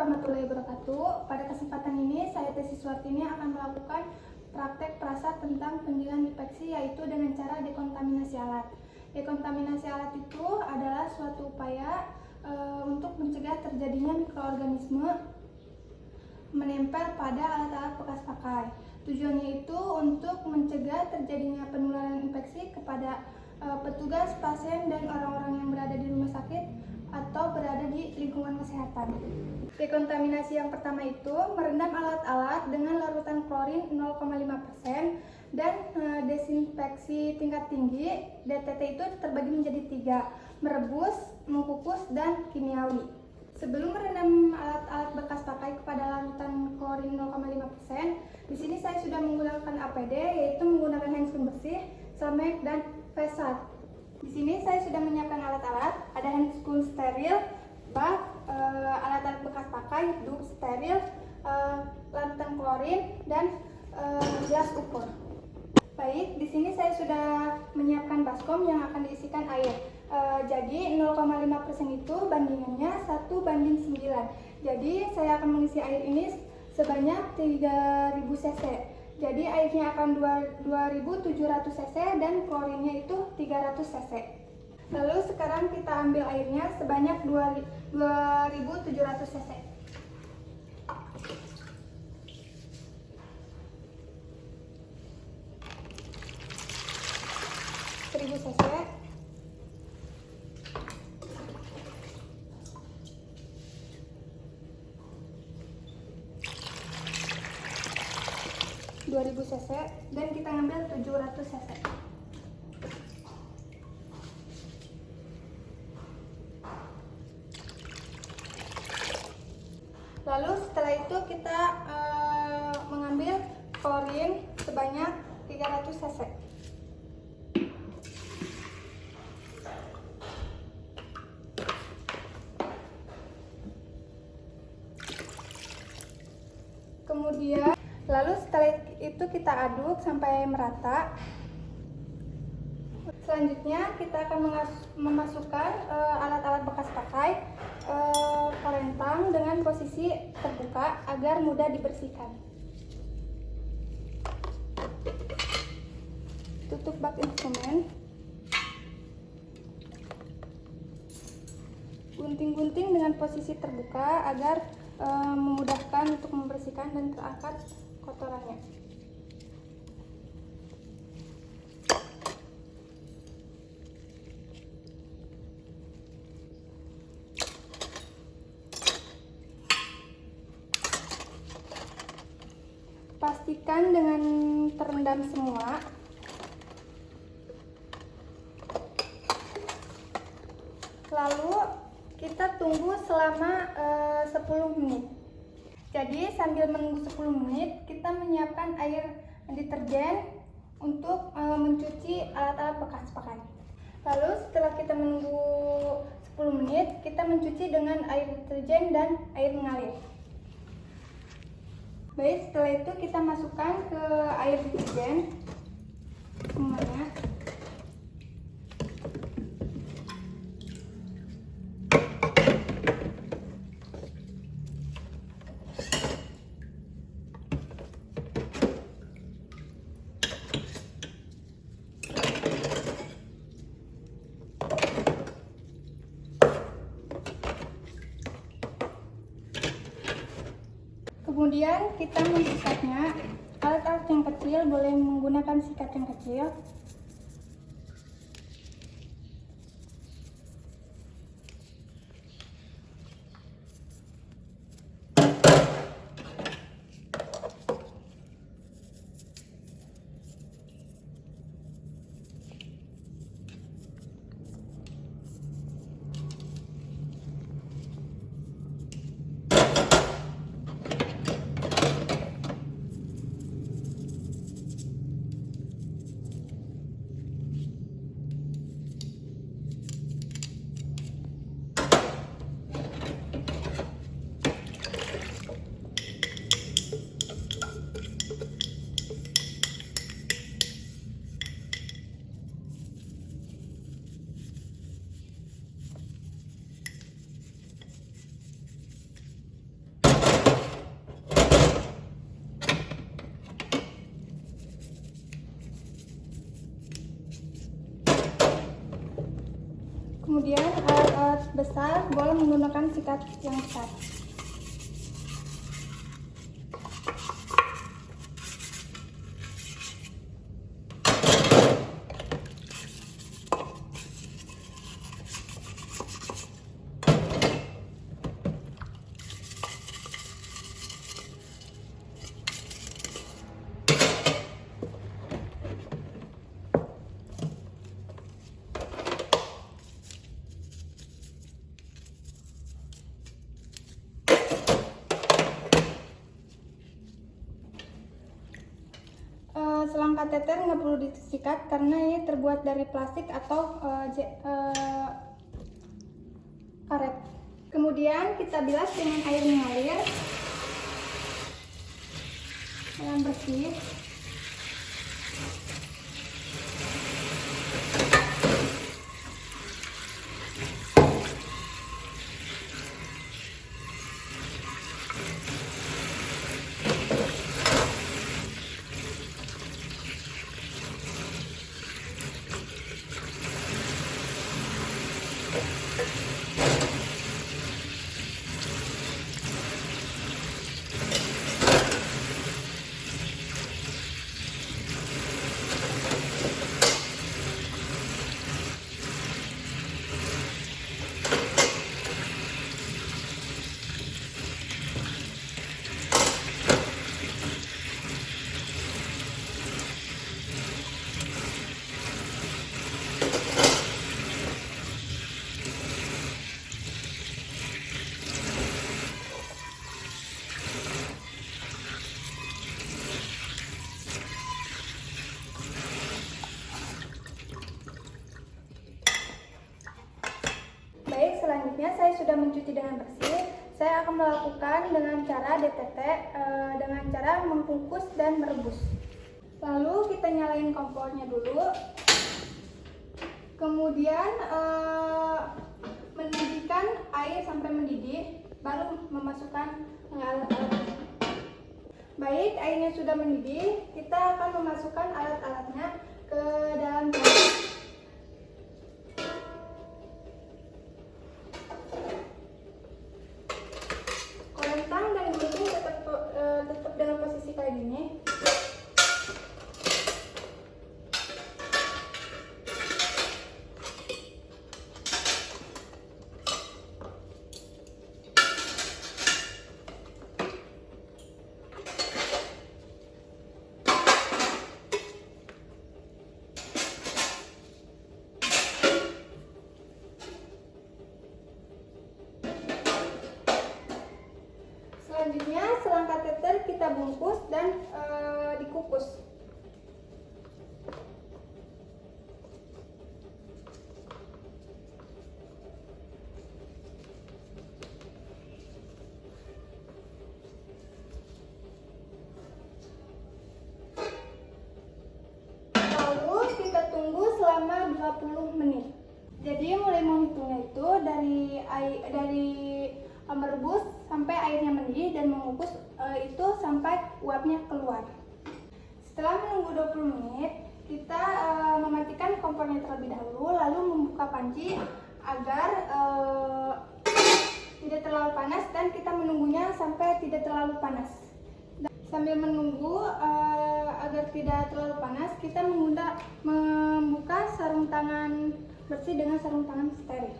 warahmatullahi wabarakatuh. Pada kesempatan ini, saya Tesi Suartini akan melakukan praktek prasat tentang pencegahan infeksi, yaitu dengan cara dekontaminasi alat. Dekontaminasi alat itu adalah suatu upaya untuk mencegah terjadinya mikroorganisme menempel pada alat-alat bekas pakai. Tujuannya itu untuk mencegah terjadinya penularan infeksi kepada petugas, pasien, dan orang-orang yang berada di rumah sakit atau berada di lingkungan kesehatan. Dekontaminasi yang pertama itu merendam alat-alat dengan larutan klorin 0,5% dan desinfeksi tingkat tinggi. DTT itu terbagi menjadi 3, merebus, mengukus, dan kimiawi. Sebelum merendam alat-alat bekas pakai kepada larutan klorin 0,5%, di sini saya sudah menggunakan APD, yaitu menggunakan handscoon bersih, selmek, dan face. Di sini saya sudah menyiapkan alat-alat, ada handscoon steril, bak, alat-alat bekas pakai, duk steril, larutan klorin, dan gelas ukur. Baik, di sini saya sudah menyiapkan baskom yang akan diisikan air. Jadi 0,5% itu bandingannya 1:9. Jadi saya akan mengisi air ini sebanyak 3000 cc. Jadi airnya akan 2700 cc dan klorinnya itu 300 cc. Lalu sekarang kita ambil airnya sebanyak 2700 cc. cc. 2000 cc dan kita ngambil 700 cc. Lalu setelah itu kita mengambil klorin sebanyak 300 cc. Kemudian setelah itu kita aduk sampai merata. Selanjutnya kita akan memasukkan alat-alat bekas pakai ke rentang dengan posisi terbuka agar mudah dibersihkan. Tutup bak instrumen. Gunting-gunting dengan posisi terbuka agar memudahkan untuk membersihkan dan terangkat kotorannya. Pastikan dengan terendam semua. Lalu kita tunggu selama 10 menit. Jadi sambil menunggu 10 menit, kita menyiapkan air deterjen untuk mencuci alat-alat bekas pakai. Lalu setelah kita menunggu 10 menit, kita mencuci dengan air deterjen dan air mengalir. Baik, setelah itu kita masukkan ke air deterjen semuanya. Kemudian kita mensikatnya. Alat-alat yang kecil boleh menggunakan sikat yang kecil. Kemudian alat-alat besar boleh menggunakan sikat yang besar. Selang kateter nggak perlu disikat karena ini terbuat dari plastik atau karet. Kemudian kita bilas dengan air mengalir yang bersih. Baik, selanjutnya saya sudah mencuci dengan bersih. Saya akan melakukan dengan cara DTT, dengan cara mengukus dan merebus. Lalu kita nyalain kompornya dulu. Kemudian mendidihkan air sampai mendidih, baru memasukkan alat-alatnya. Baik, airnya sudah mendidih, kita akan memasukkan alat-alatnya ke dalam kuali. Kolentang dan gunting tetap dalam posisi kayak gini. Selanjutnya selang kateter kita bungkus dan dikukus. Lalu kita tunggu selama 20 menit. Jadi mulai menghitungnya itu dari merebus sampai airnya mendidih dan mengukus itu sampai uapnya keluar. Setelah menunggu 20 menit, kita mematikan kompornya terlebih dahulu, lalu membuka panci agar tidak terlalu panas dan kita menunggunya sampai tidak terlalu panas. Sambil menunggu agar tidak terlalu panas, kita membuka sarung tangan bersih dengan sarung tangan steril.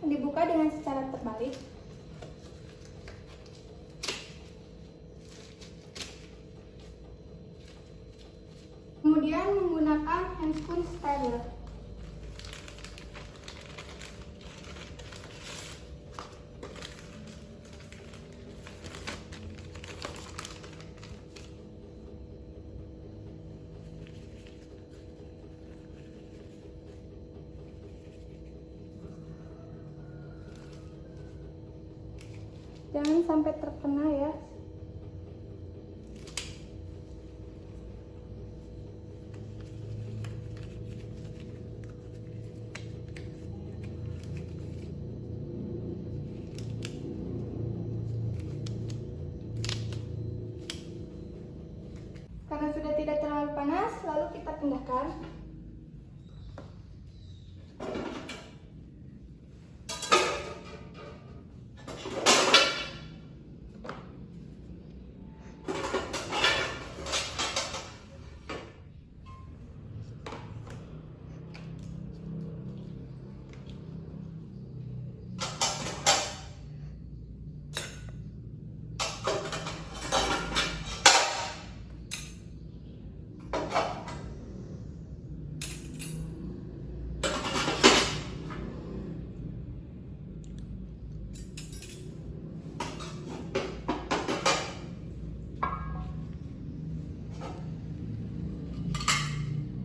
Dibuka dengan secara terbalik. Kemudian menggunakan handscoon steril. Jangan sampai terkena ya. Karena sudah tidak terlalu panas, lalu kita pindahkan.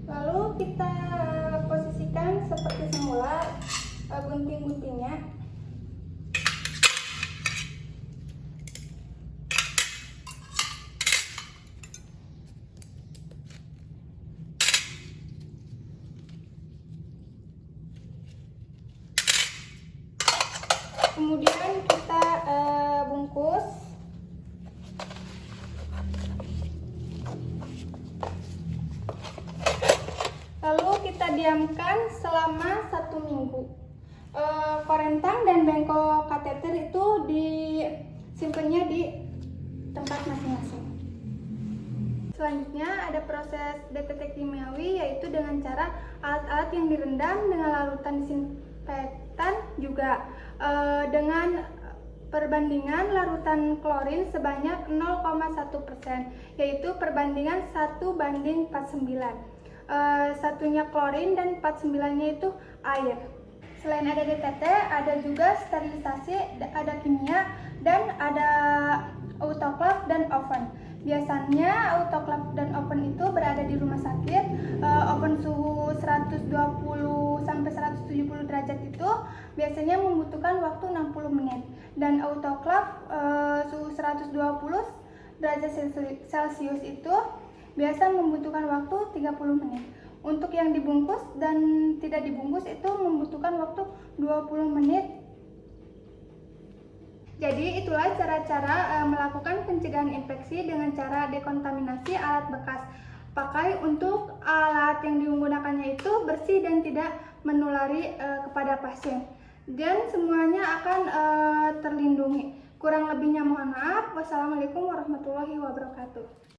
Lalu kita posisikan seperti semula gunting-guntingnya. Kemudian kita bungkus. Lalu kita diamkan selama 1 minggu. Korentang dan bengkok kateter itu disimpannya di tempat masing-masing. Selanjutnya ada proses deteksi kimiawi, yaitu dengan cara alat-alat yang direndam dengan larutan disinfektan juga dengan perbandingan larutan klorin sebanyak 0,1%, yaitu perbandingan 1:49. Satunya klorin dan 49-nya itu air. Selain ada DTT, ada juga sterilisasi, ada kimia, dan ada autoclave dan oven. Biasanya autoclave dan oven itu berada di rumah sakit. Oven suhu 120 sampai 170 derajat itu biasanya membutuhkan waktu 60 menit. Dan autoclave suhu 120 derajat Celcius itu biasa membutuhkan waktu 30 menit. Untuk yang dibungkus dan tidak dibungkus itu membutuhkan waktu 20 menit. Jadi itulah cara-cara melakukan pencegahan infeksi dengan cara dekontaminasi alat bekas. Pakai untuk alat yang digunakannya itu bersih dan tidak menulari kepada pasien. Dan semuanya akan terlindungi. Kurang lebihnya mohon maaf. Wassalamualaikum warahmatullahi wabarakatuh.